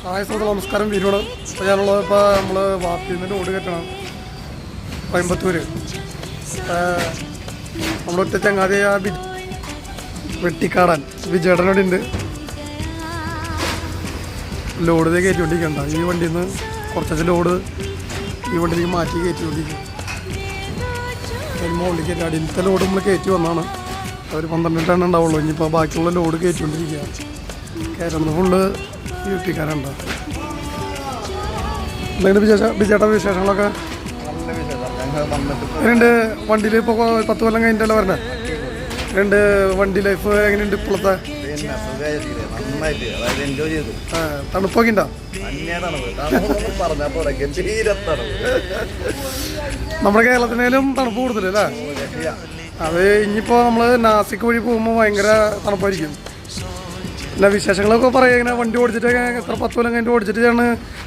നമസ്കാരം വീരോട്. അപ്പോൾ ഞാനുള്ളത് ഇപ്പോൾ നമ്മൾ വാപ്പിൽ നിന്ന് ലോഡ് കയറ്റണം കോയമ്പത്തൂർ. നമ്മുടെ ഒറ്റ ചങ്ങാതി ആ വെട്ടിക്കാടാൻ വിജയേട്ടനോട് ഉണ്ട്. ലോഡ് ഇതേ കയറ്റിക്കൊണ്ടിരിക്കണ്ട. ഈ വണ്ടിയിൽ നിന്ന് കുറച്ച് ലോഡ് ഈ വണ്ടിയിലേക്ക് മാറ്റി കയറ്റിക്കൊണ്ടിരിക്കും. അതിന് മുകളിൽ കയറ്റി അടിയിലത്തെ ലോഡ് നമ്മൾ കയറ്റി വന്നതാണ്. അവർ 12 ടൺ ഉണ്ടാവുള്ളൂ. ഇനിയിപ്പോൾ ബാക്കിയുള്ള ലോഡ് കയറ്റിക്കൊണ്ടിരിക്കുക. കയറുന്നത് ഫുള്ള് യൂട്ടിക്കാരുണ്ടോ? എന്തെങ്കിലും ബിജേട്ട വിശേഷങ്ങളൊക്കെ എങ്ങനെയുണ്ട്? വണ്ടിയിൽ ഇപ്പോൾ 10 കൊല്ലം കഴിഞ്ഞിട്ടല്ലേ വരണേ? എങ്ങനെയുണ്ട് വണ്ടി ലൈഫ്? എങ്ങനെയുണ്ട് ഇപ്പോഴത്തെ? തണുപ്പൊക്കെ ഉണ്ടോ? നമ്മുടെ കേരളത്തിനേലും തണുപ്പ് കൂടുതലല്ലേ? അത് ഇനിയിപ്പോൾ നമ്മൾ നാസിക് വഴി പോകുമ്പോൾ ഭയങ്കര തണുപ്പായിരിക്കും. പിന്നെ വിശേഷങ്ങളൊക്കെ പറയുക. ഇങ്ങനെ വണ്ടി ഓടിച്ചിട്ട് എത്ര 10 കൊല്ലം കഴിഞ്ഞിട്ട് ഓടിച്ചിട്ടാണ്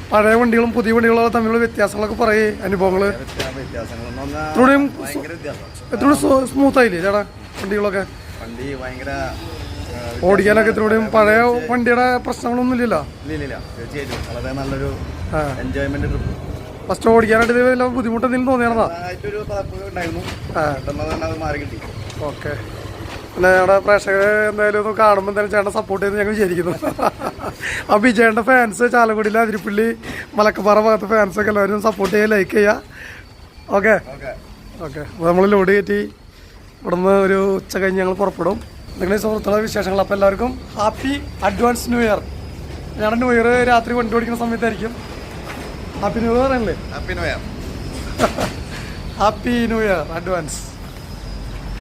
പഴയ വണ്ടികളും പുതിയ വണ്ടികളും തമ്മിലുള്ള വ്യത്യാസങ്ങളൊക്കെ പറയേ, അനുഭവങ്ങൾ. എത്രയും സ്മൂത്ത് ആയില്ലേ ചേട്ടാ വണ്ടികളൊക്കെ? ഓടിക്കാനൊക്കെ എത്രയും പഴയ വണ്ടിയുടെ പ്രശ്നങ്ങളൊന്നും ഇല്ലല്ലോ. ഫസ്റ്റ് ഓടിക്കാനായിട്ട് വല്ല ബുദ്ധിമുട്ടെന്തെങ്കിലും തോന്നിയാണോ? ഓക്കെ. പിന്നെ ഞങ്ങളുടെ പ്രേക്ഷകരെ എന്തായാലും ഒന്ന് കാണുമ്പോൾ എന്തായാലും ചേട്ടൻ സപ്പോർട്ട് ചെയ്ത് ഞങ്ങൾ വിചാരിക്കുന്നു. അപ്പോൾ ഈ ചേട്ടൻ്റെ ഫാൻസ് ചാലക്കുടിയിൽ അതിരിപ്പള്ളി മലക്കപ്പാറ ഭാഗത്ത് ഫാൻസൊക്കെ എല്ലാവരും സപ്പോർട്ട് ചെയ്യുക, ലൈക്ക് ചെയ്യുക. Okay okay. അപ്പോൾ നമ്മൾ ലോഡ് കയറ്റി ഇവിടെ നിന്ന് ഒരു ഉച്ച കഴിഞ്ഞ് ഞങ്ങൾ പുറപ്പെടും. നിങ്ങളുടെ സുഹൃത്തുക്കളുടെ വിശേഷങ്ങൾ. അപ്പോൾ എല്ലാവർക്കും ഹാപ്പി അഡ്വാൻസ് ന്യൂ ഇയർ. ഞങ്ങളുടെ ന്യൂ ഇയർ രാത്രി വണ്ടി ഓടിക്കുന്ന സമയത്തായിരിക്കും. ഹാപ്പി ന്യൂ ഇയർ പറയണല്ലേ? Happy new year. Happy new year advance.